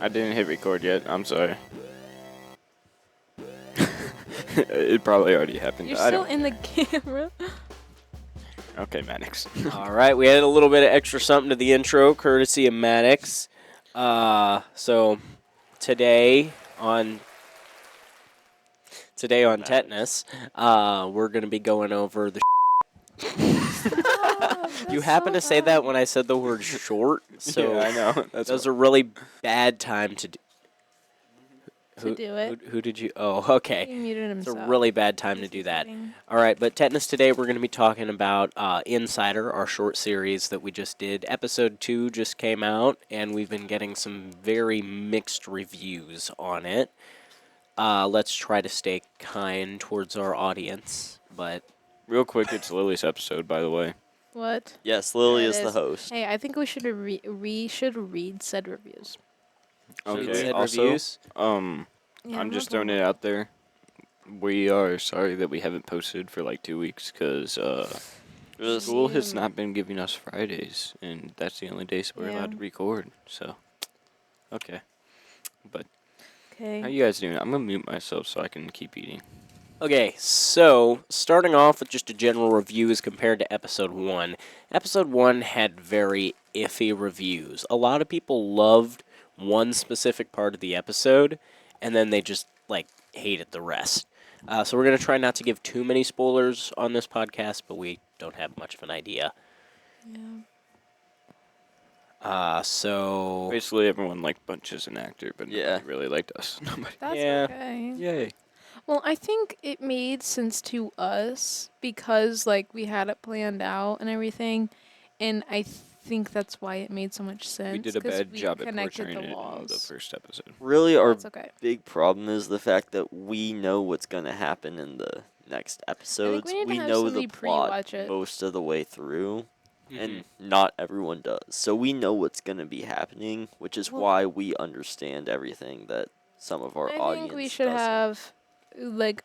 I didn't hit record yet. I'm sorry. It probably already happened. You're I still don't in the camera. Okay, Maddox. All right, we added a little bit of extra something to the intro, courtesy of Maddox. So today on Tetanus, we're gonna be going over the. You happen to say that when I said the word short, so Yeah, I know. that was a really bad time to do. Do it. Who did you? Oh, okay. He muted It's a himself. really bad time to do that. All right, but Tetanus today we're going to be talking about Insider, our short series that we just did. Episode 2 just came out, and we've been getting some very mixed reviews on it. Let's try to stay kind towards our audience, but Real quick, it's Lily's episode, by the way. What? Yes, Lily There is it the host. Hey, I think we should read said reviews. Okay. said Also, reviews. Yeah, I'm just not throwing the- it out there. We are sorry that we haven't posted for like 2 weeks because school has not been giving us Fridays, and that's the only days we're allowed to record. So, okay. But how Okay. you guys doing? I'm gonna mute myself so I can keep eating. Okay, so starting off with just a general review as compared to episode 1. Episode 1 had very iffy reviews. A lot of people loved one specific part of the episode, and then they just, hated the rest. So we're going to try not to give too many spoilers on this podcast, but we don't have much of an idea. So... Basically, everyone liked Bunch as an actor, but Yeah. nobody really liked us. Nobody. That's Yeah. okay. Yay. Well, I think it made sense to us because, we had it planned out and everything, and I think that's why it made so much sense. We did a 'cause bad we job at connected portraying the it in walls. the first episode. Really, our That's okay. big problem is the fact that we know what's going to happen in the next episodes. we need to have know the somebody plot pre-watch it. most of the way through, Mm-hmm. and not everyone does. So we know what's going to be happening, which is Well- why we understand everything that some of our I audience think we should doesn't. have,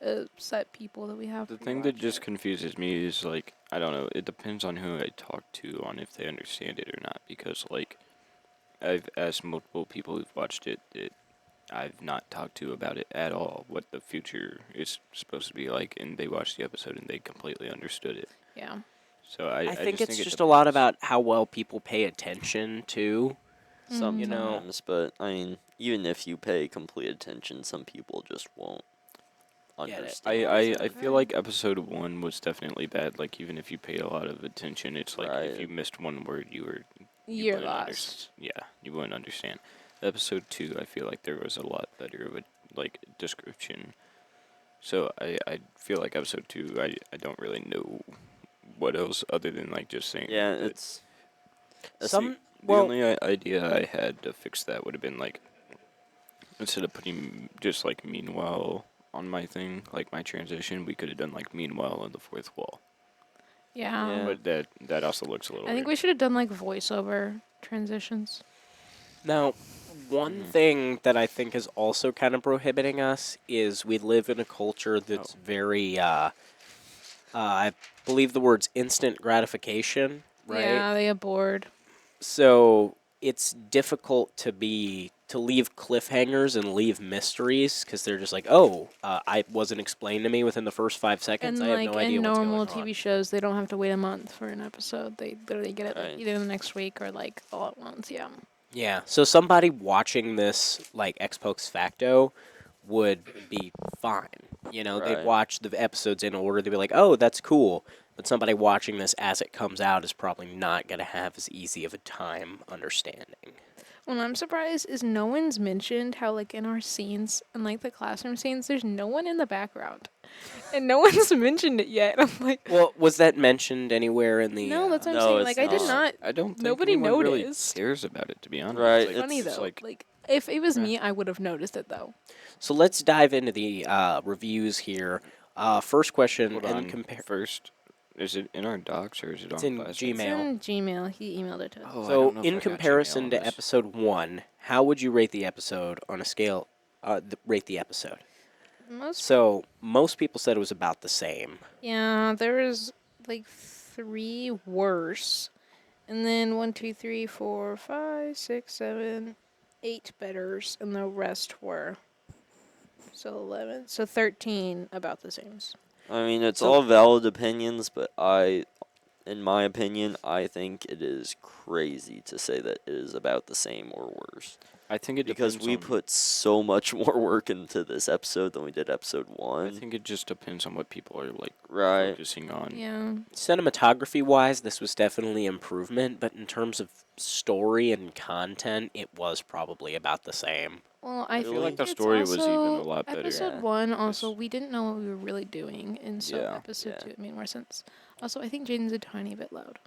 a set people that we have. The thing that pre-watch just it. confuses me is I don't know. It depends on who I talk to on if they understand it or not. Because I've asked multiple people who've watched it that I've not talked to about it at all. What the future is supposed to be like, and they watched the episode and they completely understood it. Yeah. So I think it's it just a lot depends. about how well people pay attention to. Sometimes, You know. but I mean, even if you pay complete attention, some people just won't Get it. understand. I feel like episode 1 was definitely bad. Like, even if you paid a lot of attention, it's like if Right. you missed one word, you You're wouldn't lost. Yeah, you wouldn't understand. Episode 2, I feel like there was a lot better of a description. So I feel like episode 2, I don't really know what else other than just saying. Yeah, that it's Some the only idea I had to fix that would have been instead of putting just meanwhile on my thing, my transition, we could have done meanwhile on the fourth wall. Yeah. Yeah. But that also looks a little I think weird. we should have done voiceover transitions. Now, one thing that I think is also kind of prohibiting us is we live in a culture that's very, I believe the word's instant gratification, right? Yeah, they get bored. So it's difficult to leave cliffhangers and leave mysteries because they're just I wasn't explained to me within the first 5 seconds. And I have no idea in what's normal going on. TV shows, they don't have to wait a month for an episode. They literally get it Right. either the next week or all at once. Yeah. Yeah, so somebody watching this, ex post facto, would be fine. They'd Right. watch the episodes in order. They'd be like, oh, that's cool. But somebody watching this as it comes out is probably not going to have as easy of a time understanding. What I'm surprised is no one's mentioned how, in our scenes and, the classroom scenes, there's no one in the background. And no one's mentioned it yet. I'm like, Well, was that mentioned anywhere in the... no, that's what I'm No, saying. it's I did not. not. I don't think Nobody anyone really noticed. cares about it, to be honest. Right, Funny, it's though. If it was me, I would have noticed it, though. So let's dive into the reviews here. First question, Hold and on. compare... First, is it in our docs or is it It's on in Classroom? Gmail. It's in Gmail. He emailed it to us. Oh, I So, don't know if I in got comparison Gmail on to this. episode 1, how would you rate the episode on a scale, rate the episode? So, most people said it was about the same. Yeah, there was 3 worse. And then 1, 2, 3, 4, 5, 6, 7, 8 bidders, and the rest were. So 11. So 13 about the same. I mean, it's So- all valid opinions, but in my opinion, I think it is crazy to say that it is about the same or worse. I think it Because depends we on, put so much more work into this episode than we did episode I 1. think it just depends on what people are like Right. focusing on. Yeah. Cinematography wise, this was definitely improvement, but in terms of story and content, it was probably about the same. Well, I feel feel like the it's story was even also a lot better. Episode Yeah. 1, also, Yes. we didn't know what we were really doing, and so Yeah. episode Yeah. 2, it made more sense. Also, I think Jaden's a tiny bit loud.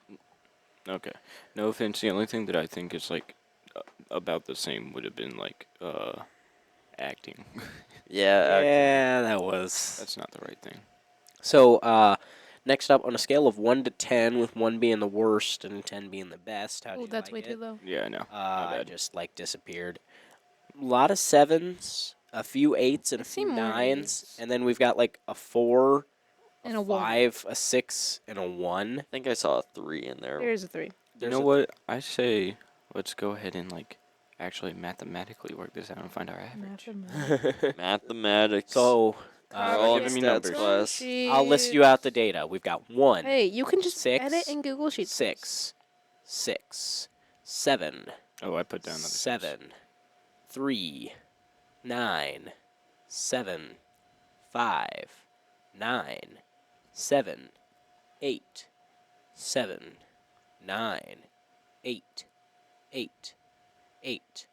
Okay. No offense. The only thing that I think is like about the same would have been like acting. Yeah, Yeah, that was. That's not the right thing. So, next up, on a scale of 1 to 10, with 1 being the worst and 10 being the best, how do Oh, you that's like way it? too low. Yeah, I know. My I bad. just disappeared. A lot of 7s, a few 8s, and I a see few more 9s, 8s. and then we've got like a 4, And a 1. 5, a 6, and a 1. I think I saw a 3 in there. There's a 3. You There's know a- what? I say let's go ahead and like actually mathematically work this out and find our average. Mathematics. So, We're all in give me stats numbers. class. I'll list you out the data. We've got 1, Hey, you can just 6, edit in Google Sheets. 6, 7, Oh, I put down another 7, 3, 9, 7, 5, 9, 7, 8, 7, 9, 8, 8, 8,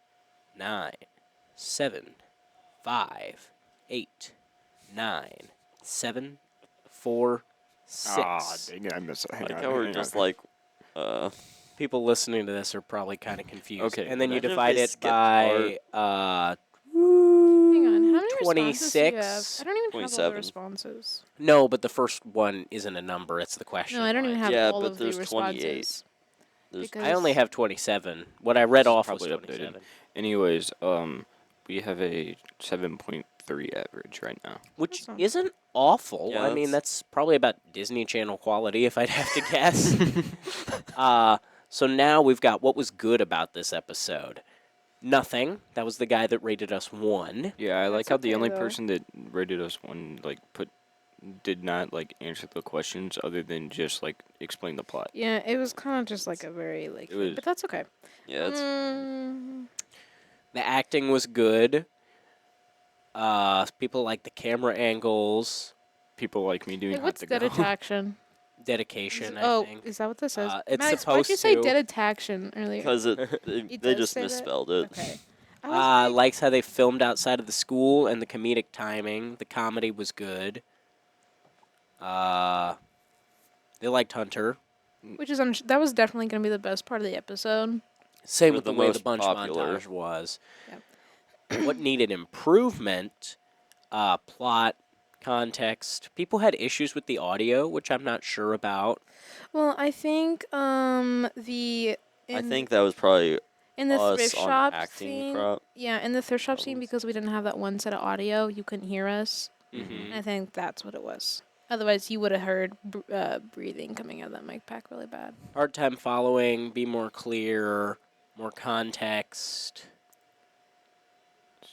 9, 7, 5, 8, 9, 7, 4, 6. Ah, dang it! I missed it. I like how we're just like, People listening to this are probably kind of confused. Okay, And then you imagine if divide they it skipped by Hang on, how many responses do you have? 26. I don't even have all 27. the responses. No, but the first one isn't a number, it's the question. No, I don't even line. have Yeah, all but of the there's 28. responses. there's I only have 27. What I read This is off was probably updated. 27. Anyways, we have a 7.3 average right now. Which That's not- isn't awful. Yeah, I mean, that's probably about Disney Channel quality, if I'd have to guess. So now we've got what was good about this episode. Nothing. That was the guy that rated us 1. Yeah, I like That's how the okay, only though. person that rated us one did not like answer the questions other than just like explain the plot. Yeah, it was kind of just like a very It was- but that's okay. Yeah, it's The acting was good. People like the camera angles, People like me doing Hey, hot what's to dead go. dedication? dedication, I Oh, think. is that what this says? It's Max, supposed why'd you say to. dead dedication earlier? because they It they does just say that? misspelled it. Okay. I was like, Likes how they filmed outside of the school and the comedic timing. The comedy was good. They liked Hunter. which is that was definitely going to be the best part of the episode. Same Or with the the way the most bunch popular. montage was. Yep. What needed improvement? Plot, context. People had issues with the audio, which I'm not sure about. Well, I think I in- think that was probably in the us thrift on shop acting scene, prop. yeah, in the thrift shop scene problems. because we didn't have that one set of audio, you couldn't hear us. Mm-hmm. I think that's what it was. Otherwise, you would have heard breathing coming out of that mic pack really bad. Hard time following. Be more clear. More context.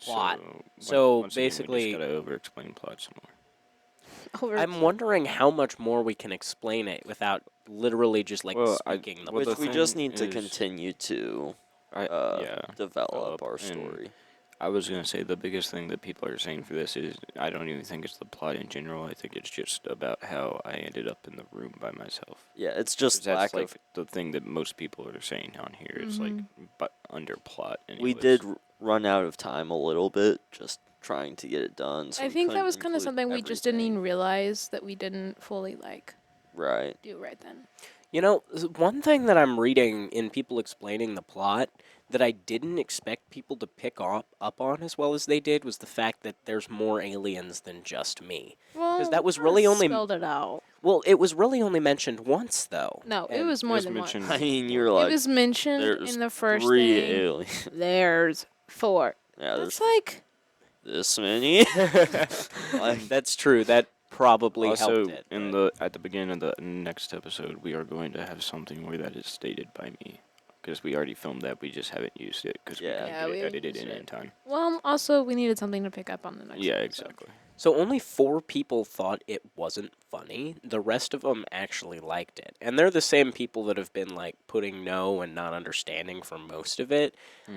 Plot. So, once again, we basically- just gotta over-explain plot some more. I'm wondering how much more we can explain it without literally just like Well, speaking the well, Which the plot. we thing just need to is- continue to Yeah. develop our and- story. I was gonna say the biggest thing that people are saying for this is I don't even think it's the plot in general. I think it's just about how I ended up in the room by myself. Yeah, it's 'Cause just that's lack like of. the thing that most people are saying on here. It's like, but under plot. And We did run out of time a little bit, just trying to get it done. So I we think that couldn't was kind of include something we just didn't even everything. realize that we didn't fully Right. do right then. You know, one thing that I'm reading in people explaining the plot that I didn't expect people to pick up on as well as they did was the fact that there's more aliens than just me. Well, that was kinda really only- spelled it out. Well, it was really only mentioned once, though. No, it And was more was than mentioned- once. I mean, you're It like, was mentioned there's in the first 3 thing. aliens. There's 4. Yeah, That's there's like this many. That's true. That probably Also, helped it. in but- the at the beginning of the next episode, we are going to have something where that is stated by me, because we already filmed that. We just haven't used it because we Yeah. couldn't Yeah, get we it haven't edited used in it. time. Well, also we needed something to pick up on the next. Yeah, episode. exactly. So only 4 people thought it wasn't funny. The rest of them actually liked it. And they're the same people that have been like putting no and not understanding for most of it.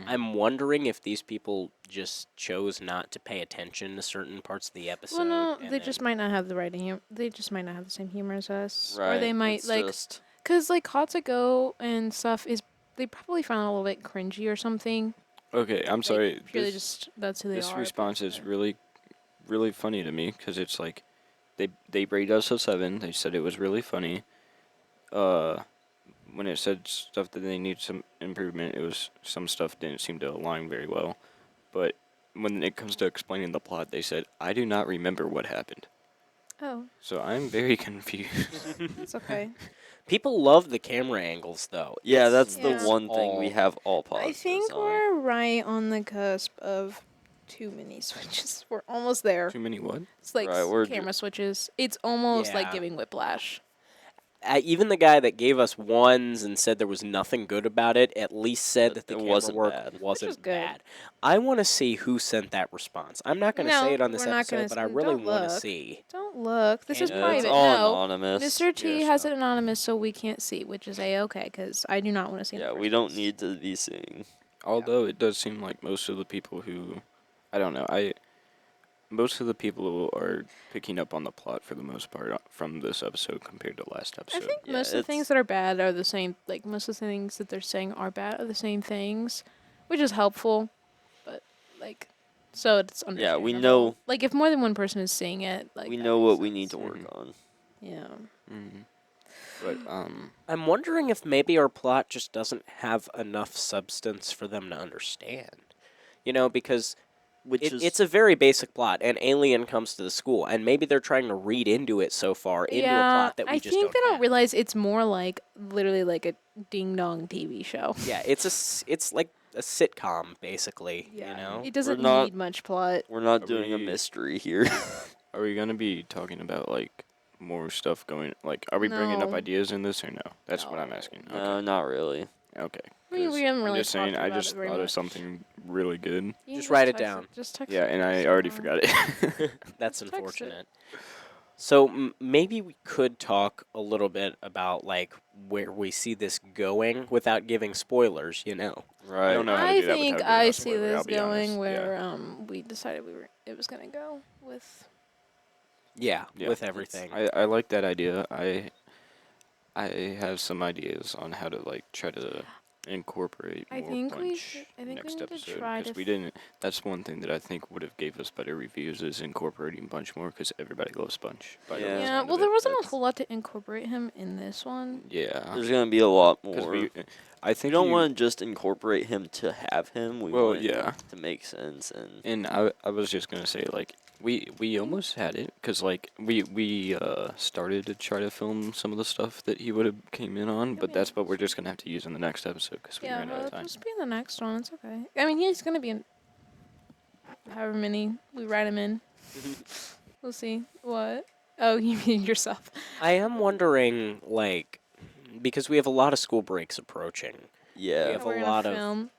I'm wondering if these people just chose not to pay attention to certain parts of the episode. Well, no, and they just then- might not have the right humor. They just might not have the same humor as us, Right. or they might it's like, just, cause like Hot to Go and stuff is they probably found it a little bit cringy or something. Okay, I'm Like, sorry. purely This, just that's who they this are. but- response is really, really funny to me because it's like, they rated us a 7. They said it was really funny. When it said stuff that they need some improvement, it was some stuff didn't seem to align very well. But when it comes to explaining the plot, they said, I do not remember what happened. Oh, So I'm very confused. that's okay. People love the camera angles, though. yeah, It's- that's Yeah. the one thing we all- have all I positives think on. we're right on the cusp of too many switches. We're almost there. Too many what? It's like Right, we're camera switches. It's almost like Yeah. giving whiplash. Even the guy that gave us 1s and said there was nothing good about it at least said that the It camera wasn't work bad. wasn't Which is good. bad. I want to see who sent that response. I'm not going to No, say it on this we're not episode, gonna but s- I really don't want to look. see. Don't look. This is And- Yeah, it's private. all No. anonymous. Mr. T Yes, has no. it anonymous, so we can't see, which is a-okay, because I do not want to see. in the Yeah, first we don't place. need to be seeing. Although it does seem like most of the people who, I don't know, most of the people are picking up on the plot for the most part from this episode compared to last I episode. think Yeah, most of the it's- things that are bad are the same. Like most of the things that they're saying are bad are the same things, which is helpful. But like, so it's Yeah, understandable. we know- Like if more than one person is seeing it, like we that know makes what we sense. need to work Mhm. on. Yeah. Mm-hmm. But I'm wondering if maybe our plot just doesn't have enough substance for them to understand. You know, because Which is it's a very basic plot. An alien comes to the school, and maybe they're trying to read into it so far into a plot that we I just think don't they don't have. realize it's more like literally like a ding dong TV show. Yeah, it's like a sitcom basically. Yeah. You know. It doesn't not- need much plot. we're not Are doing a we- mystery here. are we gonna be talking about like more stuff going? Like, are we bringing up No. ideas in this or no? That's what I'm No. asking. No, not really. Okay. I mean, 'Cause we haven't I'm really just saying, talked I about just it very thought of much. something really good. You can Just write it text down. Just text Yeah, it and to I us already tomorrow. forgot it. That's Text it. unfortunate. So maybe we could talk a little bit about like where we see this going without giving spoilers. You know. Right. don't know how to I do that think without giving I a see spoiler, this I'll be going honest, where we decided it was gonna go with. Yeah, Yeah. with everything. I like that idea. I have some ideas on how to like try to incorporate I more think we punch should- I think we next need to episode try because to we didn't. That's one thing that I think would have gave us better reviews is incorporating Bunch more because everybody loves Bunch. By the Yeah. sound Yeah, of well, it. there wasn't a That's- whole lot to incorporate him in this one. Yeah, There's gonna be a lot because more. I We think don't you- want to just incorporate him to have him. We Well, want yeah. it to make sense and And I was just gonna say like we almost had it because like we started to try to film some of the stuff that he would have came in on, but yeah, that's what we're just gonna have to use in the next episode because we Yeah, ran out well, of it'll time. just be in the next one. It's okay. I mean, he's gonna be in however many we write him in. We'll see. What? Oh, you mean yourself? I am wondering, like, because we have a lot of school breaks approaching. yeah. We have we're a gonna lot of- film.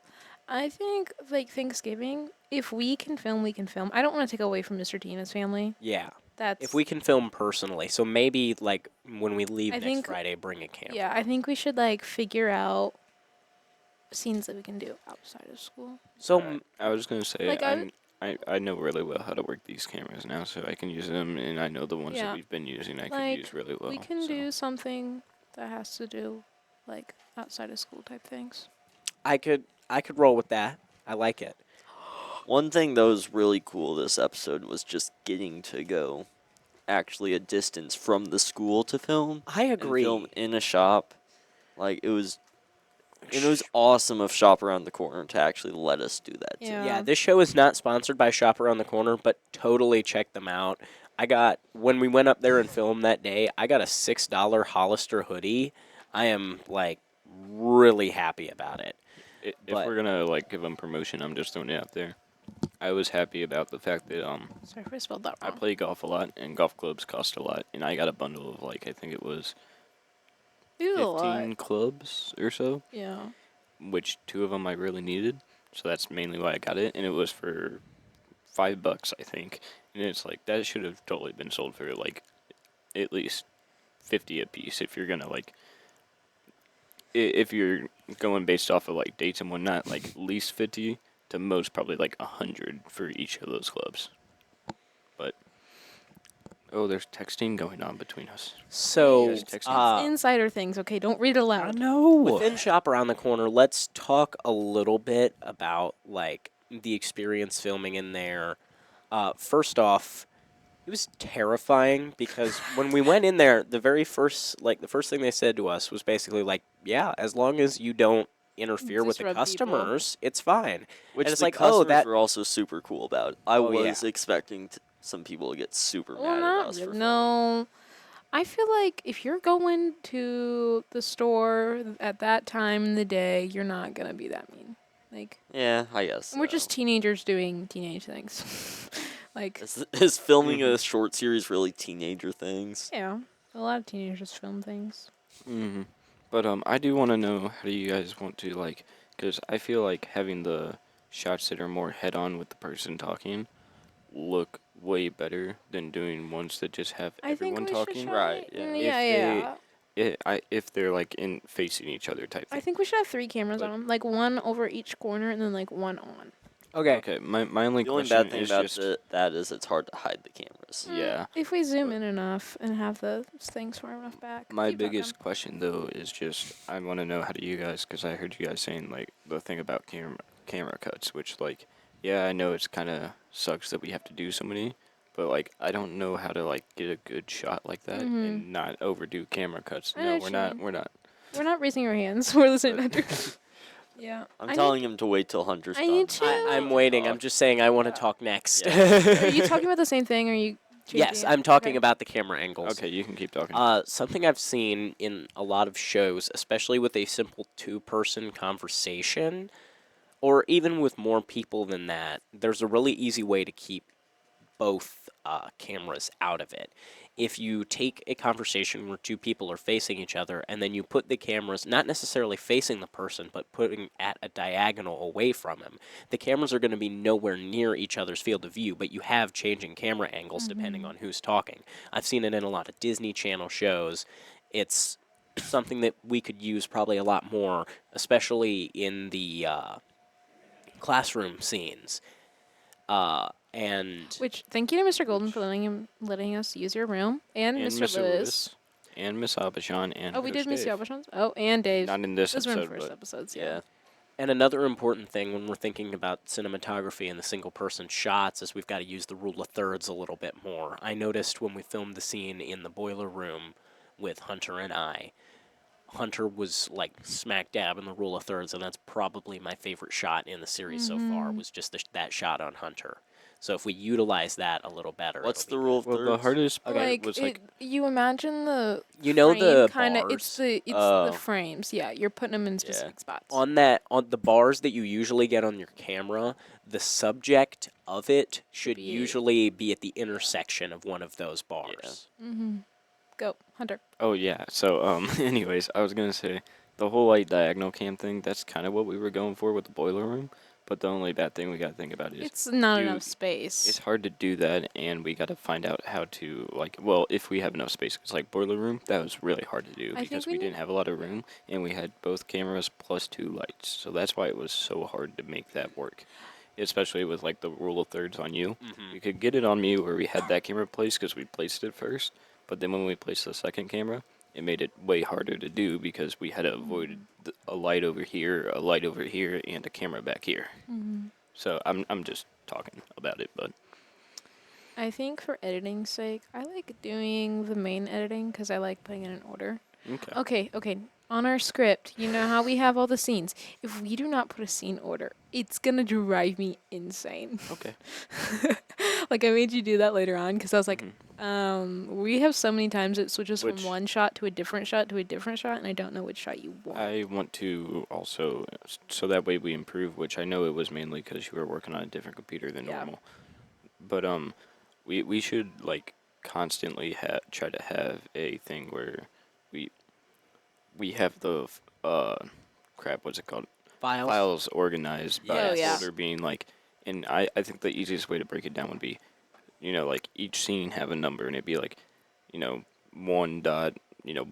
I think like Thanksgiving. If we can film, we can film. I don't want to take away from Mr. T and his family. Yeah, That's if we can film personally. So maybe, like, when we leave I next think- Friday, bring a camera. Yeah, I think we should like figure out scenes that we can do outside of school. So I was gonna say Like, I know really well how to work these cameras now, so I can use them, and I know the ones Yeah. that we've been using I Like, can use really well. we can so. do something that has to do like outside of school type things. I could roll with that. I like it. One thing that was really cool this episode was just getting to go actually a distance from the school to film. I And agree. film in a shop. Like it was awesome of Shop Around the Corner to actually let us do that too. Yeah, this show is not sponsored by Shop Around the Corner, but totally check them out. When we went up there and filmed that day, I got a $6 Hollister hoodie. I am, like, really happy about it. If but- we're gonna like give them promotion, I'm just throwing it out there. I was happy about the fact that Sorry if I spelled that I wrong. play golf a lot, and golf clubs cost a lot, and I got a bundle of like I think it was We did a lot. 15 clubs or so. Yeah. which 2 of them I really needed, so that's mainly why I got it, and it was for $5, I think, and it's like that should have totally been sold for like at least 50 a piece if you're gonna like if you're going based off of like dates and whatnot, like at least 50 to most probably like 100 for each of those clubs. But oh, there's texting going on between us. So, Yes, texting. Insider things, okay? Don't read it I aloud. know. within Shop Around the Corner, let's talk a little bit about like the experience filming in there. First off, it was terrifying because when we went in there, the first thing they said to us was basically like, "Yeah, as long as you don't interfere with the Disrupt people. customers, it's fine." Which and it's the like, customers oh, that were also super cool about. I Oh, was yeah. expecting some people to get super Well, mad at not us for really. filming. No. I feel like if you're going to the store at that time in the day, you're not gonna be that mean. Like, Yeah, I guess. we're so. just teenagers doing teenage things. Like, Is filming Mhm. a short series really teenager things? yeah, a lot of teenagers film things. Mm-hmm. But I do want to know how do you guys want to like, because I feel like having the shots that are more head on with the person talking look way better than doing ones that just have I think everyone we should talking. try. Right, yeah. Yeah. If they're like in facing each other type I thing. think we should have 3 cameras But- on them, like one over each corner and then like one on. okay. Okay, my only The only question bad thing is about just that is it's hard to hide the cameras. yeah. If we zoom but- in enough and have the things far enough back. My Keep biggest talking. question though is just I want to know how do you guys because I heard you guys saying like the thing about camera cuts, which like yeah I know it's kind of sucks that we have to do so many, but like I don't know how to like get a good shot like that and not overdo camera cuts. I know No, what we're you not. mean. We're not. We're not raising our hands. We're listening to But- Hunter. Yeah. I'm telling him to wait till Hunter's I done. need to- I'm waiting. I'm Talk. just saying I want to Yeah. talk next. Are you talking about the same thing? Or are you? Yes, changing it? I'm talking Okay. about the camera angles. Okay, you can keep talking. Something I've seen in a lot of shows, especially with a simple two-person conversation, or even with more people than that, there's a really easy way to keep both cameras out of it. If you take a conversation where 2 people are facing each other and then you put the cameras not necessarily facing the person but putting at a diagonal away from him, the cameras are going to be nowhere near each other's field of view, but you have changing camera angles depending on who's talking. I've seen it in a lot of Disney Channel shows. It's something that we could use probably a lot more, especially in the classroom scenes. And Which thank you to Mr. Golden for letting us use your room and, Mr. Lewis. and Miss Abishan and Oh, we Coach did Miss Dave. Yabashan's. Oh, and Dave's. Not in this Those were in episode, first but episodes. Yeah. And another important thing when we're thinking about cinematography and the single person shots is we've got to use the rule of thirds a little bit more. I noticed when we filmed the scene in the boiler room with Hunter and I, Hunter was like smack dab in the rule of thirds, and that's probably my favorite shot in the series so far, was just that shot on Hunter. So if we utilize that a little better. What's it'll the be rule of well, thirds? the hardest part Like, was like you imagine the You know the kind of bars? it's the Oh. frames. Yeah, you're putting them in specific spots. on the bars that you usually get on your camera, the subject of it should be- usually be at the intersection of one of those bars. Go, Hunter. oh yeah. So anyways, I was gonna say the whole like diagonal cam thing. That's kind of what we were going for with the boiler room. But the only bad thing we got to think about is It's not do- enough space. it's hard to do that, and we got to find out how to like. Well, if we have enough space, it's like boiler room. That was really hard to do I think because we we need- didn't have a lot of room, and we had both cameras plus 2 lights. So that's why it was so hard to make that work. Especially with like the rule of thirds on you, we could get it on me where we had that camera placed because we placed it first. But then when we placed the second camera, it made it way harder to do because we had to avoid a light over here, a light over here, and a camera back here. So I'm just talking about it, but I think for editing's sake, I like doing the main editing because I like putting it in order. okay. Okay. On our script, you know how we have all the scenes. If we do not put a scene order, it's gonna drive me insane. Okay. Like I made you do that later on because I was like, we have so many times it switches Which- from one shot to a different shot to a different shot, and I don't know which shot you want. I want to also, so that way we improve, which I know it was mainly because you were working on a different computer than Yeah. normal. But we should like constantly try to have a thing where we have the crap. What's it called? files organized by Oh, yeah. folder being like, and I think the easiest way to break it down would be, like each scene have a number and it'd be like, 1 dot,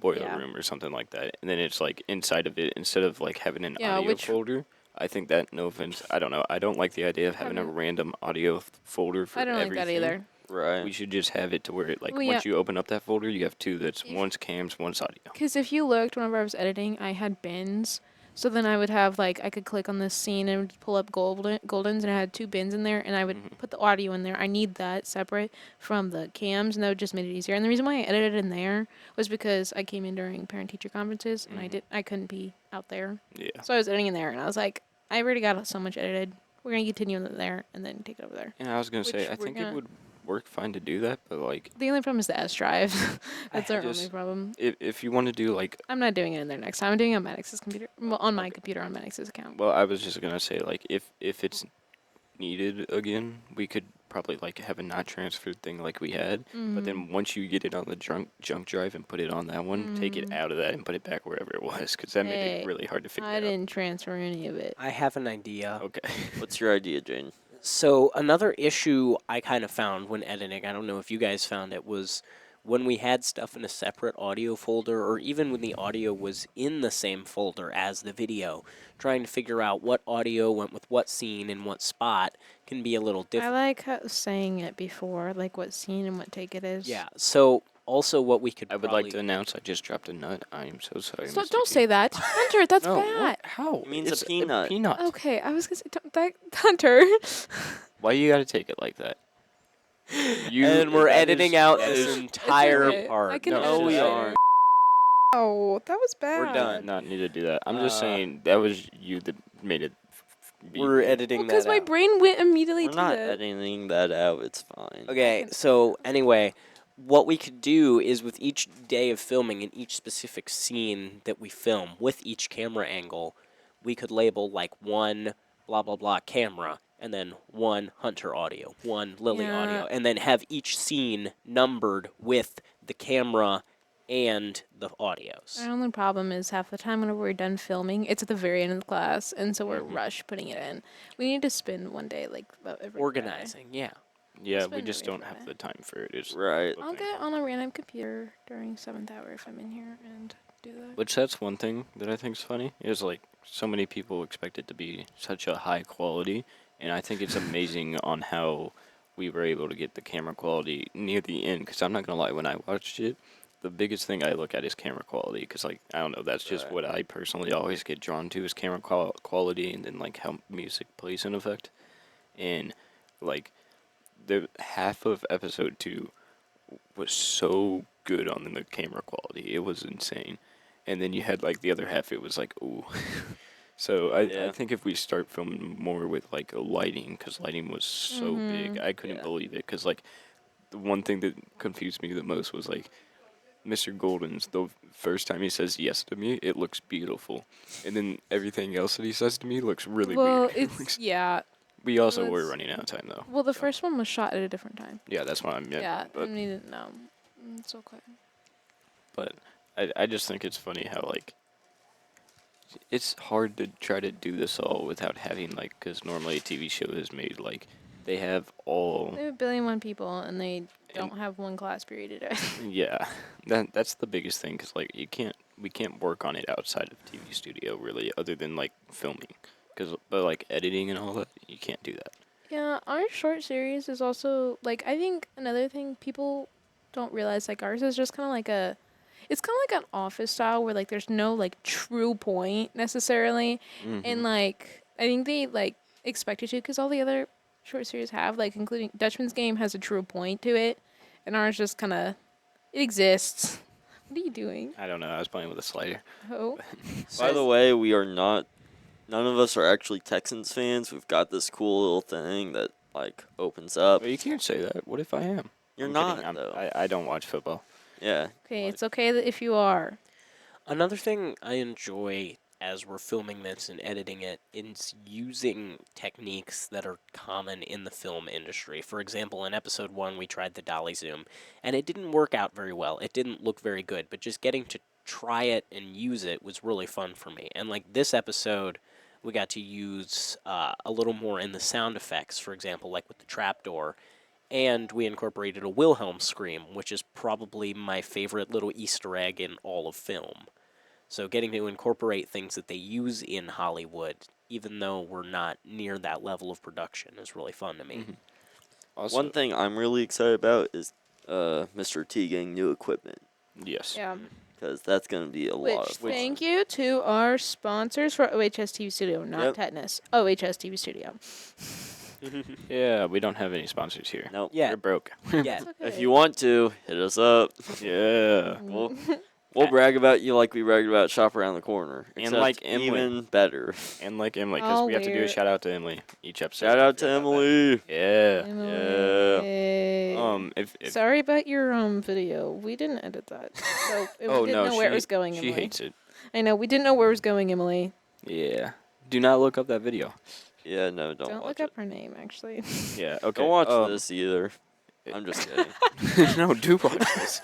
boiler Yeah. room or something like that. And then it's like inside of it, instead of like having an Yeah, audio which- folder, I think that, no offense, I don't know. I don't like the idea of having a Haven't- random audio folder for I don't like everything. that either. Right. We should just have it to where, like, Well, once yeah. you open up that folder, you have 2 that's If- one's cams, one's audio. Because if you looked, whenever I was editing, I had bins. So then I would have, like, I could click on this scene and pull up Goldens, and I had 2 bins in there, and I would Mhm. put the audio in there. I need that separate from the cams, and that would just made it easier. And the reason why I edited in there was because I came in during parent-teacher conferences, and Mhm. I couldn't be out there. Yeah. So I was editing in there, and I was like, I already got so much edited. We're going to continue in there, and then take it over there. And I was going to say, Which I we're think it gonna- would work fine to do that, but, like, The only problem is the S drive. That's I our only just- problem. if you want to do, like, I'm not doing it in there next time. I'm doing it on Maddox's computer. Well, on my computer on Maddox's account. well, I was just going to say, like, if it's needed again, we could probably, like, have a not transferred thing like we had. But Mm-hmm. then once you get it on the junk drive and put it on that one, take it out of that and put it back wherever it was, because that made Hey, it really hard to figure I out. didn't transfer any of it. I have an idea. Okay. What's your idea, Jane? So another issue I kind of found when editing, I don't know if you guys found it, was when we had stuff in a separate audio folder, or even when the audio was in the same folder as the video, trying to figure out what audio went with what scene in what spot can be a little I different. like saying it before, like what scene and what take it is. Yeah. So also what we could I would probably like to announce I just dropped a nut. I am so sorry. So Mr. don't G. say that, Hunter. That's No, bad. what? How? It means a It's peanut. peanut. Okay, I was gonna say Hunter. Why you gotta take it like that? and we're that editing is- out that this is- entire okay. I part. can No, edit we it aren't. later. Oh, that was bad. We're done. Not need to do that. I'm just Uh, saying that was you that made it. Be We're weird. editing Because that my out. brain went immediately We're to not the. editing that out. It's fine. Okay, so anyway, what we could do is with each day of filming and each specific scene that we film with each camera angle, we could label like one blah blah blah camera and then one Hunter audio, one Lily Yeah. audio, and then have each scene numbered with the camera and the audios. Our only problem is half the time whenever we're done filming, it's at the very end of the class, and so we're Mhm. rush putting it in. We need to spend one day like about every Friday. Organizing, yeah. Yeah, we spend just every don't have Friday. the time for it. Is Right. the I'll thing. get on a random computer during 7th hour if I'm in here and do that. Which that's one thing that I think is funny is like so many people expect it to be such a high quality, and I think it's amazing on how we were able to get the camera quality near the end. Because I'm not gonna lie, when I watched it, the biggest thing I look at is camera quality. Because like I don't know, that's just Right. what I personally always get drawn to is camera quality, and then like how music plays an effect, and like the half of episode 2 was so good on the camera quality. It was insane. And then you had like the other half, it was like, ooh. So I Yeah. think if we start filming more with like a lighting, because lighting was so big, Mhm. I couldn't Yeah. believe it. Because like the one thing that confused me the most was like Mr. Golden's, the first time he says yes to me, it looks beautiful. And then everything else that he says to me looks really well, weird. it's yeah. We also were was- running out of time though. Well, the so- first one was shot at a different time. Yeah, that's what I meant. Yeah, I but mean, no, it's okay. But I just think it's funny how, like, it's hard to try to do this all without having, like, because normally a TV show is made, like, they have all, They have 1,000,000,001 people, and they don't have one class period a day. yeah, that's the biggest thing, because, like, we can't work on it outside of TV studio, really, other than, like, filming. But, like, editing and all that, you can't do that. Yeah, our short series is also like I think another thing people don't realize like ours is just kind of like it's kind of like an office style where like there's no like true point necessarily, and like I think they like expect you to because all the other short series have like including Dutchman's Game has a true point to it, and ours just kind of it exists. What are you doing? I don't know, I was playing with a slider. Oh, By the way, we are not. None of us are actually Texans fans. We've got this cool little thing that like opens up. Well, you can't say that. What if I am? You're I'm not kidding. though. I don't watch football. Yeah. okay, it's okay that if you are. Another thing I enjoy as we're filming this and editing it is using techniques that are common in the film industry. For example, in episode 1, we tried the dolly zoom, and it didn't work out very well. It didn't look very good, but just getting to try it and use it was really fun for me. And like this episode, We got to use a little more in the sound effects, for example, like with the trapdoor. And we incorporated a Wilhelm scream, which is probably my favorite little Easter egg in all of film. So getting to incorporate things that they use in Hollywood, even though we're not near that level of production, is really fun to me. Mhm. Also, One thing I'm really excited about is Mr. T getting new equipment, yes. Yeah. because that's going to be a Which, lot of fun. thank you to our sponsors for OHS TV Studio, not Yep. Tetanus. OHS TV Studio. Yeah, we don't have any sponsors here. Nope. Yeah. We're broke. Yeah. It's okay. If you want to, hit us up. Yeah. We'll brag about you like we bragged about Shop Around the Corner. And Except like Emily. even better. And like Emily, because we have to do a we're- shout out to Emily each episode. Shout out to Forget about that. Emily. Yeah. Emily. If Sorry about your video. We didn't edit that, so we oh didn't no, know where it she- was going. She Emily. hates it. I know we didn't know where it was going, Emily. Yeah. Do not look up that video. Yeah, no, don't Don't watch look it. up her name, actually. Yeah. Okay. Don't watch this either. I'm just kidding. No, do watch this.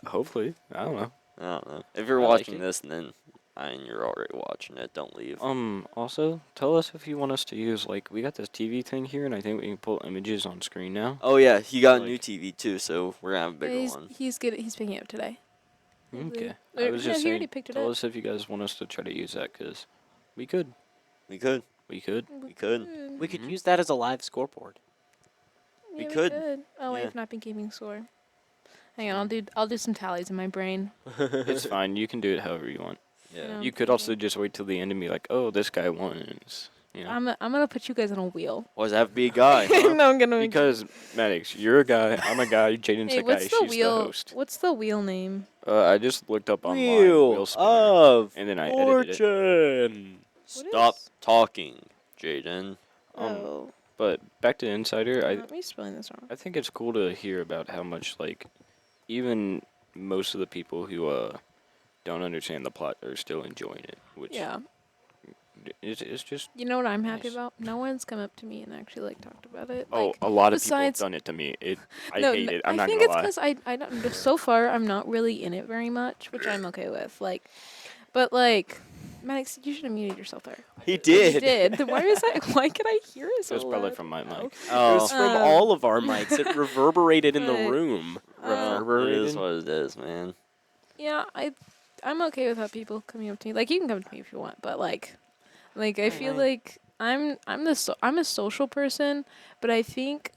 Hopefully, I don't know. I don't know. If you're I like watching it. this, then you're already watching it. Don't leave. Also, tell us if you want us to use, like, we got this TV thing here, and I think we can pull images on screen now. Oh yeah, he got a new Like- TV too, so we're gonna have a bigger he's one. he's good. He's picking it up today. Okay. Or- I was no, just he already saying, picked it tell up. us if you guys want us to try to use that, because we could. We could. We could. We could. We could Mhm. use that as a live scoreboard. We Yeah, could. Oh, Yeah. I've not been keeping score. Hang on, I'll do some tallies in my brain. It's fine. You can do it however you want. Yeah. No. You could also just wait till the end and be like, oh, this guy wins. You know? I'm gonna put you guys on a wheel. Why does it have to be a guy? Huh? No, I'm gonna Because, Maddox, you're a guy, I'm a guy, Jaden's Hey, a guy, what's she's the wheel? the host. What's the wheel name? I just looked up online, Wheel wheel spinner, of and then I edited it. Fortune. Stop is- talking, Jaden. Oh, But back to Insider, let me spelling this wrong. I think it's cool to hear about how much, like, even most of the people who don't understand the plot are still enjoying it, which Yeah, it's just, you know what I'm happy Nice. about? No one's come up to me and actually like talked about it. oh, Like, a lot of people have besides- done it to me. I no, hate it, I'm I not think gonna it's lie. because I don't. So far, I'm not really in it very much, which I'm okay with. Like, but like, Maddox, you should have muted yourself there. He You did. did. Then why was that? Why could I hear it It so was probably loud? from my mic. It Oh, was from Um, all of our mics. It reverberated in the Right. room. well, it Reverberated? is what it is, man. Yeah, I'm okay with how people coming up to me. Like, you can come to me if you want, but like I feel like I'm a social person, but I think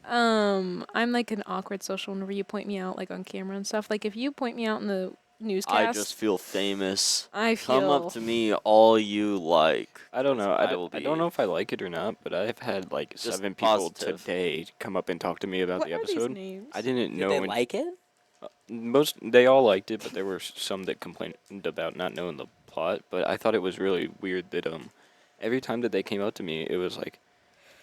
I'm like an awkward social whenever you point me out like on camera and stuff. Like if you point me out in the newscast, I just feel famous. I feel Come up to me all you like. I don't know. I will I don't be- know if I like it or not, but I've had like Just 7 people positive. today come up and talk to me about what the are these episode. names? I didn't Did know. they when- like it? they all liked it, but there were some that complained about not knowing the plot. But I thought it was really weird that every time that they came up to me, it was like,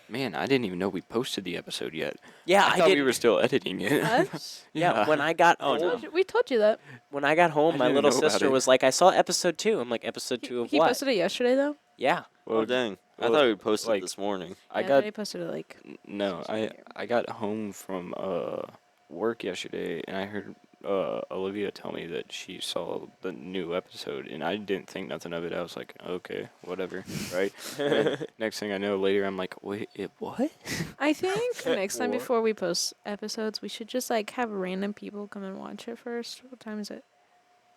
man, I didn't even know we posted the episode yet. Yeah, I I thought did. we were still editing it. Us? Yeah, when I got Oh, home, no. We told you that. when I got home, I my didn't little know about sister it. was like, "I saw episode 2." I'm like, "Episode 2 of He what?" posted it yesterday though. Yeah. Oh dang! I well, thought we posted like- this morning. I Yeah, got They posted it like. no. I got home from work yesterday, and I heard Olivia tell me that she saw the new episode, and I didn't think nothing of it. I was like, okay, whatever, right? And next thing I know, later I'm like, wait, what? I think next time Or- before we post episodes, we should just like have random people come and watch it first. What time is it?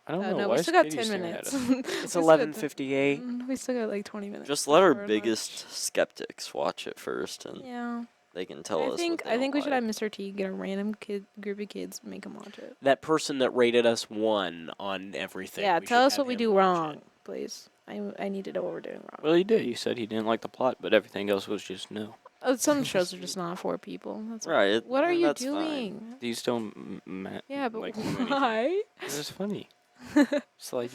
I don't know. No, Why we is still got Katie 10 staring at minutes. us? It's We still got 11:58. We still got like 20 minutes. Just let our before lunch. biggest skeptics watch it first, and Yeah. they can tell us. I think what they we don't should like. have Mr. T get a random group of kids and make them watch it. That person that rated us 1 on everything. Yeah, we tell should us have what we him do watch wrong, it. please. I need to know what we're doing wrong. Well, he did. He said he didn't like the plot, but everything else was just no. Some shows are just not for people. That's Right. What are and you that's fine. doing? These don't Yeah, but like do anything. why? It was funny. It's like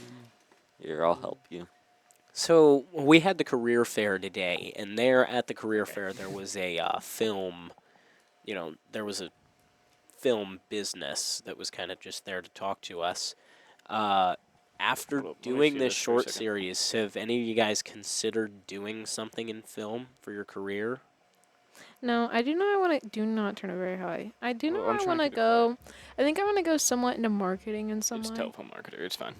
Here, I'll help you. So we had the career fair today, and there at the career fair there was a film. You know, there was a film business that was kind of just there to talk to us. After Hold up, let me doing see this this for a short second. series, have any of you guys considered doing something in film for your career? No, I do not do not turn it very high. I do Well, know I'm I trying want to to keep it quiet. go. I think I want to go somewhat into marketing in some it's way. telephone marketer. It's fine.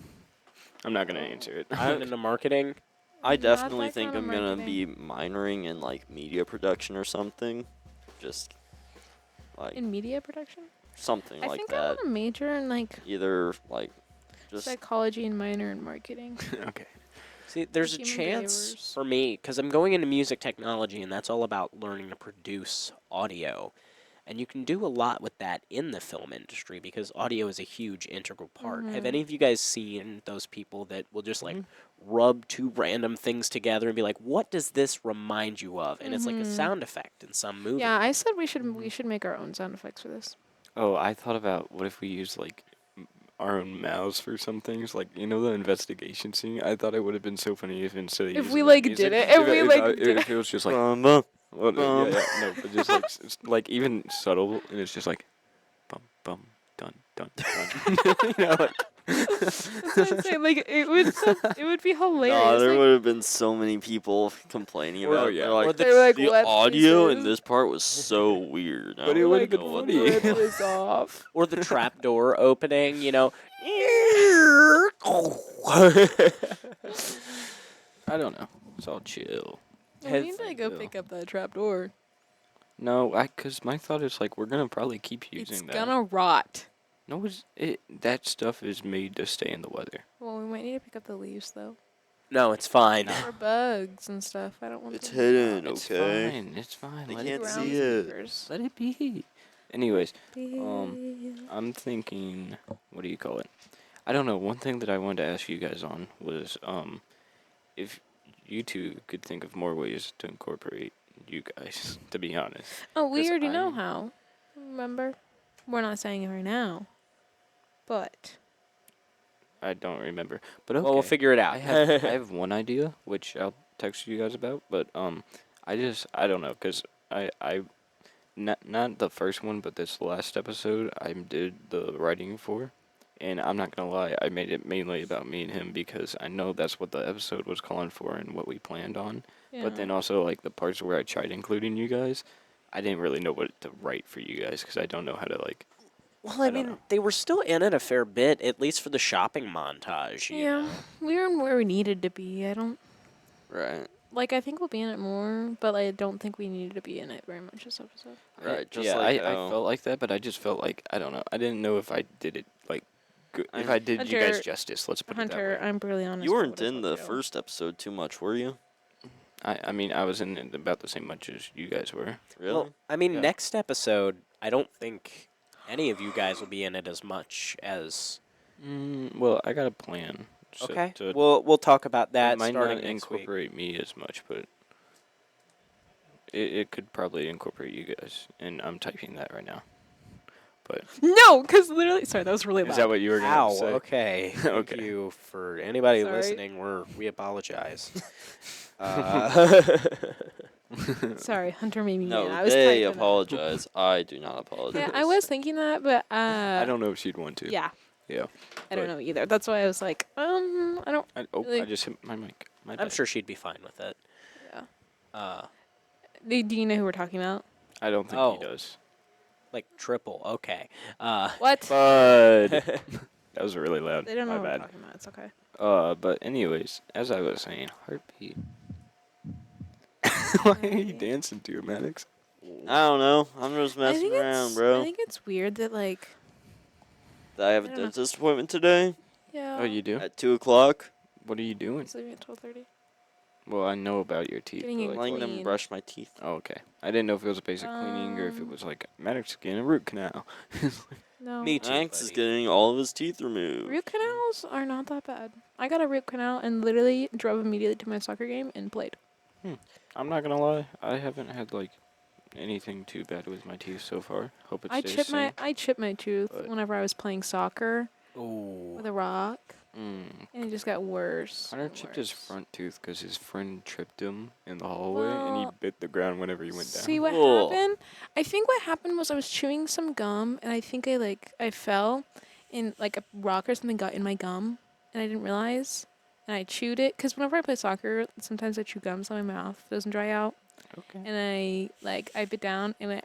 I'm not gonna answer it. I'm into marketing. I Not definitely that think kind of I'm gonna be marketing. minoring in like media production or something. Just like In media production? something I like think I that. want to major in like Either like just psychology and minor in marketing. Okay. See, there's a human chance behaviors. for me because I'm going into music technology, and that's all about learning to produce audio. And you can do a lot with that in the film industry because audio is a huge integral part. Have any of you guys seen those people that will just like rub two random things together and be like, "What does this remind you of?" And it's like a sound effect in some movie. Yeah, I said we should make our own sound effects for this. Oh, I thought about what if we used like our own mouths for some things, like you know the investigation scene. I thought it would have been so funny if instead of If using we the like music, did it, if we like did if it was just like, bum, bum, well, bum. yeah, no, but just like like even subtle, and it's just like bum bum dun dun dun. You know, like, That's what I'm saying. Like it would be Nah, hilarious. there Like, would have been so many people complaining Or- about. oh It. yeah, They're like, they were like, the what audio in pieces? this part was so weird. But I it don't would have Like, been know what funny. grid was off. Or the trap door opening, you know. I don't know. It's all chill. We Has- need to go pick up that trap door. No, cause my thought is like we're gonna probably keep using It's that. gonna rot. No, that stuff is made to stay in the weather. Well, we might need to pick up the leaves though. No, it's fine. For bugs and stuff. I don't want It's them to hidden, rot. It's okay? fine. It's fine. They Let can't it Ground see be. it. speakers. Let it be. Anyways, Be- I'm thinking. What do you call it? I don't know. One thing that I wanted to ask you guys on was if you two could think of more ways to incorporate you guys. To be honest. Oh, we 'Cause already know I'm- how. Remember? We're not saying it right now. But I don't remember. But okay. Well, we'll figure it out. I have one idea which I'll text you guys about, but I don't know cuz I not the first one, but this last episode I did the writing for, and I'm not going to lie, I made it mainly about me and him because I know that's what the episode was calling for and what we planned on. yeah. But then also like the parts where I tried including you guys, I didn't really know what to write for you guys cuz I don't know how to like Well, I don't mean, know. they were still in it a fair bit, at least for the shopping montage. You Yeah. know? We were where we needed to be. I don't Right. like I think we'll be in it more, but I don't think we needed to be in it very much this episode. Right, just yeah, like I how- felt like that, but I just felt like I don't know. I didn't know if I did it like good, if I did you guys Hunter- justice. Let's put it Hunter, that way. I'm brutally honest. You I weren't would've in told the you. first episode too much, were you? I mean, I was in it about the same much as you guys were. Really? Well, I mean, Yeah. next episode, I don't think any of you guys will be in it as much as. Well, I got a plan. Okay. To, We'll talk about it that might starting not next week. incorporate me as much, but it could probably incorporate you guys. And I'm typing that right now. But No, because literally, sorry, that was really loud. is that what you were gonna Ow. say? Okay. Thank Okay. you for anybody Sorry. listening. We apologize. Sorry, Hunter made me No, mad. I was they typing it. apologize. I do not apologize. Yeah, I was thinking that, but I don't know if she'd want to. Yeah, Yeah. I don't but- know either. That's why I was like, I don't. I Really? just hit my mic. My I'm bad. sure she'd be fine with it. Yeah. Do you know who we're talking about? I don't think Oh. he does. Like triple. Okay. What? Bud. That was really loud. They don't know My what we're bad. talking about. It's okay. But anyways, as I was saying, heartbeat. Why are you dancing to it, Maddox? I don't know. I'm just I messing think around, it's. bro. I think it's weird that like. Did I have a I don't know. dentist appointment today Yeah. Oh, you do? at 2:00. What are you doing? He's leaving at 12:30. Well, I know about your teeth. Getting but, it like, Letting what- them clean. brush my teeth. Oh, okay. I didn't know if it was a basic cleaning or if it was like Maddox getting a root canal. No. Me too. Max is buddy. getting all of his teeth removed. Root canals are not that bad. I got a root canal and literally drove immediately to my soccer game and played. I'm not gonna lie, I haven't had like anything too bad with my teeth so far. Hope it stays same. I chipped my tooth but- whenever I was playing soccer Ooh. with a rock, Mm. and it just got worse. Hunter and chipped his worse. front tooth because his friend tripped him in the hallway and he Well, bit the ground whenever he went down. See what Cool. happened? I think what happened was I was chewing some gum and I think I fell and like a rock or something got in my gum and I didn't realize and I chewed it because whenever I play soccer sometimes I chew gum so my mouth doesn't dry out Okay. and I bit down and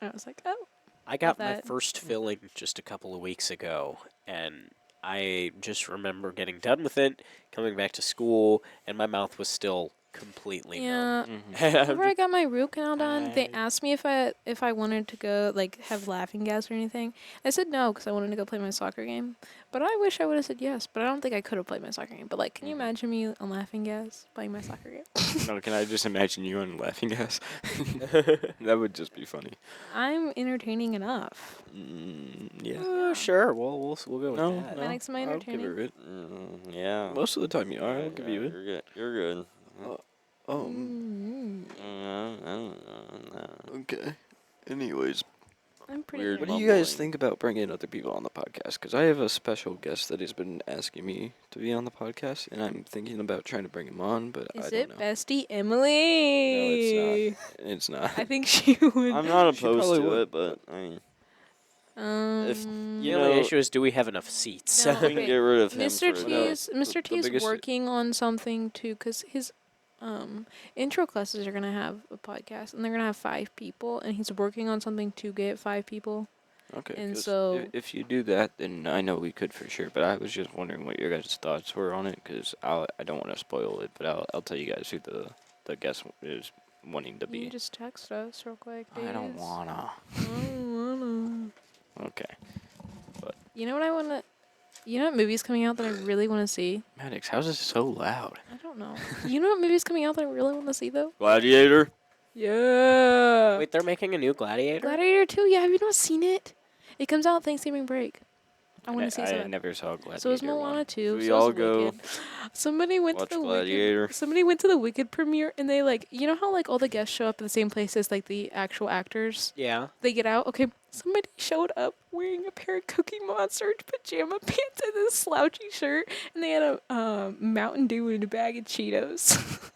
I was like, oh. I got my that. first filling just a couple of weeks ago, and I just remember getting done with it, coming back to school, and my mouth was still completely Yeah. numb. Mhm. And I'm Whenever I just- got my root canal done, they I- asked me if I wanted to go like have laughing gas or anything. I said no because I wanted to go play my soccer game. But I wish I would have said yes. But I don't think I could have played my soccer game. But like, can you Mhm. imagine me on laughing gas playing my soccer game? No, can I just imagine you on laughing gas? That would just be funny. I'm entertaining enough. Yeah. Oh, sure. We'll go with No, that. no. Maddox, am I I'll give entertaining? her it. Yeah. Most of the time you are. I'll give Yeah, you it. You're good. You're good. Um. Mm, Okay. Anyways, I'm pretty. Weird what do you guys mumbling. think about bringing other people on the podcast? Because I have a special guest that has been asking me to be on the podcast, and I'm thinking about trying to bring him on, but I Is don't it know. Bestie Emily? No, it's not. I think she would. I'm not She opposed probably to would, it, but I mean, if The you only know, issue is, do we have enough seats? No, we can okay. get rid of him Mr. for T the- is Mr. T the is biggest- working on something too, because his intro classes are gonna have a podcast, and they're gonna have 5 people, and he's working on something to get 5 people. Okay, And 'cause so- if you do that, then I know we could for sure. But I was just wondering what your guys' thoughts were on it, because I don't want to spoil it, but I'll tell you guys who the guest is wanting to You be. can just text us real quick. I don't dudes. wanna. I don't wanna. Okay, You know what I wanna? You know what movie's coming out that I really want to see? Maddox, how's this so loud? I don't know. You know what movie's coming out that I really want to see though? Gladiator. Yeah. Wait, they're making a new Gladiator? Gladiator 2. Yeah, have you not seen it? It comes out Thanksgiving break. I want to see it so I bad. never saw Gladiator. So is Moana 1. 2. We so all is go Wicked. Somebody went watch to the Gladiator. Wicked. Somebody went to the Wicked premiere, and they like, you know how like all the guests show up at the same place as like the actual actors. Yeah. They get out. Okay, somebody showed up wearing a pair of Cookie Monster pajama pants and this slouchy shirt, and they had a Mountain Dew and a bag of Cheetos.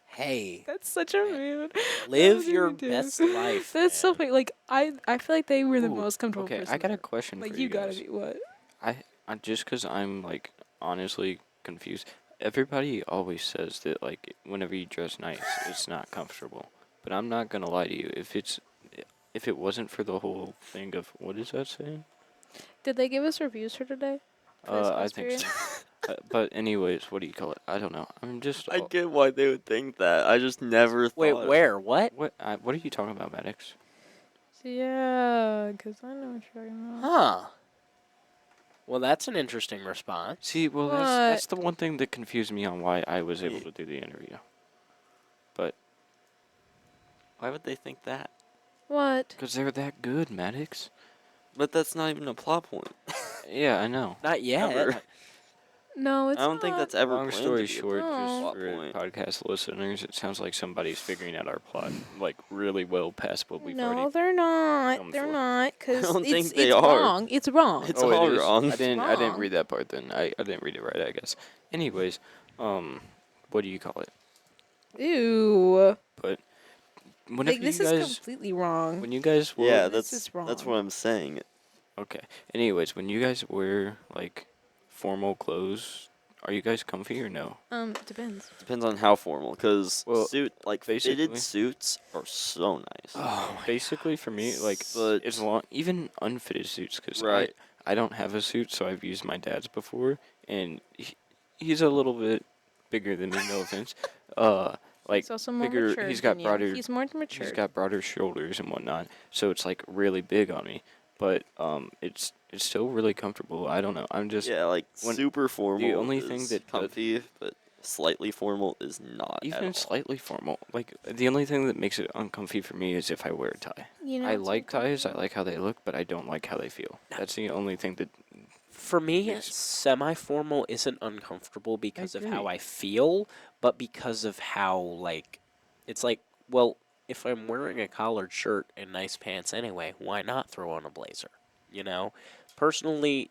Hey, That's such a mood. live Mountain your Dew. best life. That's so man. funny. Like I feel like they were the Ooh, most comfortable Okay, person. I got a there. question Like for you you gotta guys. be what? I just because I'm like honestly confused. Everybody always says that like whenever you dress nice, it's not comfortable. But I'm not gonna lie to you. If it wasn't for the whole thing of what is that saying? Did they give us reviews for today? For this I class think period? so. But anyways, what do you call it? I don't know. I'm just. I get why they would think that. I just never thought. Wait, where? What? What are you talking about, Maddox? Yeah, because I know what you're talking about. Huh. Well, that's an interesting response. See, well, What? that's the one thing that confused me on why I was able to do the interview. But Why would they think that? What? because they're that good, Maddox. But that's not even a plot point. Yeah, I know. Not yet. Ever. No, it's I don't think not. that's ever Long planned story to be a short, No. just plot for point. podcast listeners, it sounds like somebody's figuring out our plot like really well past what we've No, already. they're not. filmed They're for. not. Because I don't it's, think they it's are. wrong. It's wrong. It's Oh, all it is? wrong. I didn't wrong. read that part then. I didn't read it right, I guess. Anyways, what do you call it? Ew. But whenever Like, this you is guys, completely wrong. when you guys were, Yeah, This that's is wrong. what I'm saying. okay. Anyways, when you guys wear like formal clothes, are you guys comfy or no? Depends. Depends on how formal, because Well, fitted basically- suits are so nice. Oh, basically for me, like But- it's long, even unfitted suits, because Right. I don't have a suit, so I've used my dad's before, and he's a little bit bigger than me. No offense. Like He's also more bigger. mature He's got than you. broader. He's more mature. He's got broader shoulders and whatnot, so it's like really big on me. But it's still really comfortable. I don't know. I'm just Yeah, like when- super formal. only is thing that- comfy, but slightly formal is not. at even all. slightly formal. Like the only thing that makes it uncomfy for me is if I wear a tie. You know, I what's like ties. I uncomfortable? like how they look, but I don't like how they feel. That's the only thing that. For me, Yes. semi-formal isn't uncomfortable because of how agree. I feel, but because of how, like, it's like, well, if I'm wearing a collared shirt and nice pants anyway, why not throw on a blazer? You know? Personally,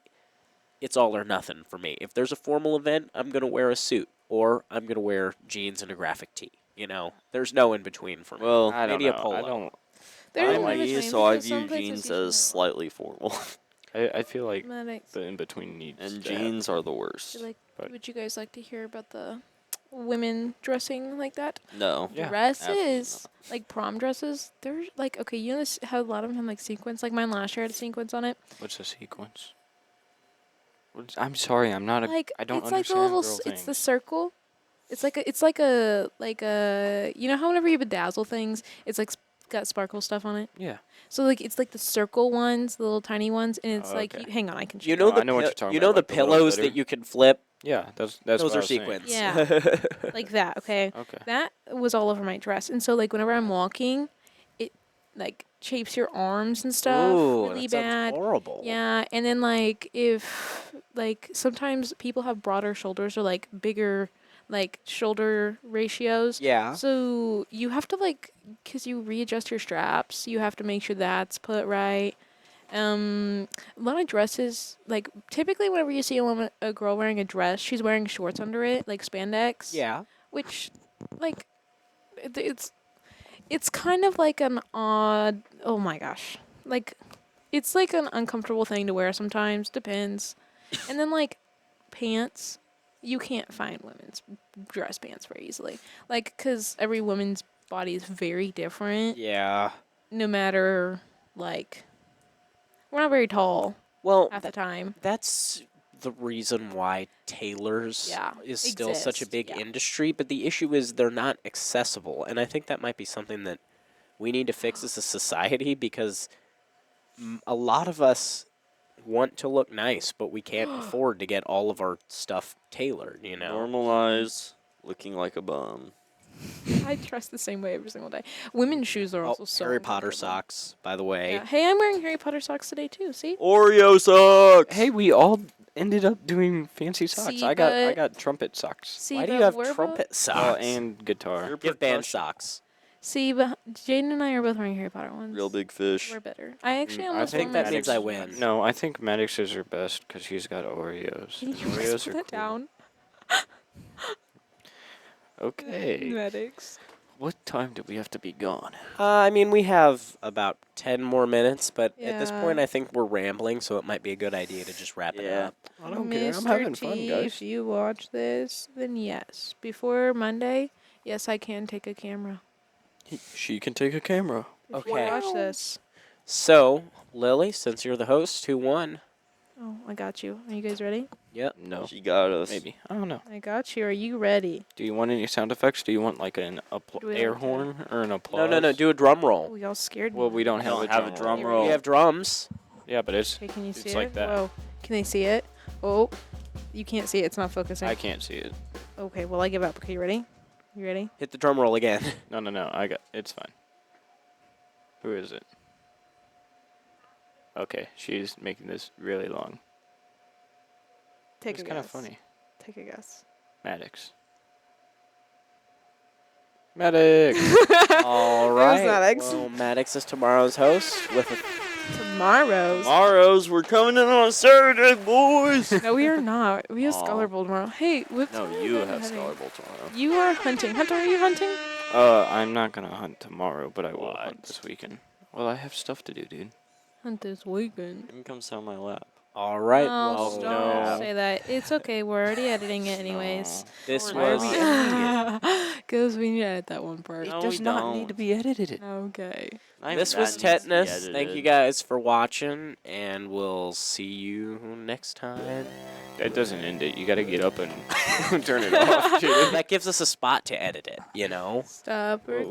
it's all or nothing for me. If there's a formal event, I'm going to wear a suit, or I'm going to wear jeans and a graphic tee. You know? There's no in between for me. Well, I don't maybe a know. polo. I don't. There's I an like- in-between so I because some view places jeans use more. as slightly formal, I feel like Maddox, the in between needs. and to have- jeans are the worst. But- would you guys like to hear about the women dressing like that? No. Yeah, Dresses, like prom dresses, they're like, okay, you know how a lot of them have like sequins. Like mine last year had a sequence on it. What's a sequence? I'm sorry, I'm not a. Like I don't it's like the understand little. girl It's the things. circle. It's like a. You know how whenever you bedazzle things, it's like got sparkle stuff on it. Yeah. So like it's like the circle ones, the little tiny ones, and it's Oh, like okay. hang on, I can show You you. know No, I the know what you're talking you about, know the like the little pillows glitter? that you can flip. Yeah, that's Those what I are was saying. sequins. Yeah. Like that. Okay. Okay. That was all over my dress, and so like whenever I'm walking, it like chafes your arms and stuff Ooh, really that sounds bad. horrible. Yeah, and then like if like sometimes people have broader shoulders or like bigger like shoulder ratios. Yeah. So you have to like cuz you readjust your straps, you have to make sure that's put right. A lot of dresses like typically whenever you see a girl wearing a dress, she's wearing shorts under it, like spandex. Yeah. Which like it's kind of like an odd, oh my gosh. Like it's like an uncomfortable thing to wear sometimes, depends. And then like pants, you can't find women's dress pants very easily. Like cuz every woman's body is very different Yeah. no matter like we're not very tall Well, half the time. that's the reason why tailors Yeah, is still such a exist, big yeah. industry, but the issue is they're not accessible. And I think that might be something that we need to fix as a society because a lot of us want to look nice, but we can't afford to get all of our stuff tailored, you know? Normalize looking like a bum. I dress the same way every single day. Women's shoes are Oh, also so Harry Potter uncomfortable. socks, by the way. Yeah. Hey, I'm wearing Harry Potter socks today too. See? Oreo socks. Hey, we all ended up doing fancy socks. See, I but- got trumpet socks. See, Why do but you have we're trumpet both, socks? And guitar. Your Give band percussion. socks. see, but Jaden and I are both wearing Harry Potter ones. Real big fish. We're better. I actually I almost think wore that my means Disney I win. ones. No, I think Maddox's are best because he's got Oreos. Can you Oreos please are put that cool. down? Okay. Medics. What time do we have to be gone? I mean, we have about 10 more minutes, but at this Yeah. point, I think we're rambling, so it might be a good idea to just wrap it Yeah. up. I don't care. I'm Mr. having T, fun, guys. if you watch this, then yes. Before Monday, yes, I can take a camera. She can take a camera. If you Okay. watch this. So, Lily, since you're the host, who won? Oh, I got you. Are you guys ready? Yep. No, She got us. maybe. I don't know. I got you. Are you ready? Do you want any sound effects? Do you want like an Do we air like to- horn or an applause? No, do a drum roll. Oh, y'all scared me. Well, we don't have Don't a have drum a drum roll. roll. We have drums. Yeah, but it's Okay, can you it's see like it? that. Whoa. Can they see it? Oh, you can't see it. It's not focusing. I can't see it. Okay, well, I give up. Okay, you ready? You ready? Hit the drum roll again. No. I got. It's fine. Who is it? Okay, she's making this really long. Take It's a kind of guess. funny. Take a guess. Maddox. Maddox. All right. Maddox. Well, Maddox is tomorrow's host with a Tomorrow's. Tomorrow's, we're coming in on Saturday, boys. No, we are not. We have Aw. Scholar Bowl tomorrow. Hey, what No, time are you guys have having? Scholar Bowl tomorrow. You are hunting. Hunter, are you hunting? I'm not gonna hunt tomorrow, but I will What? hunt this weekend. Well, I have stuff to do, dude. Hunt this weekend. You can come sit on my lap. All right. Oh, well, don't no. say that. It's okay. We're already editing it anyways. this Why are was we editing Because we need to edit that one part. It No, does we not don't. need to be edited. Okay. Not even this that was needs to be Tetanus. Thank you edited. guys for watching, and we'll see you next time. That doesn't end it. You gotta get up and turn it off, dude. That gives us a spot to edit it, you know? Stop. Well,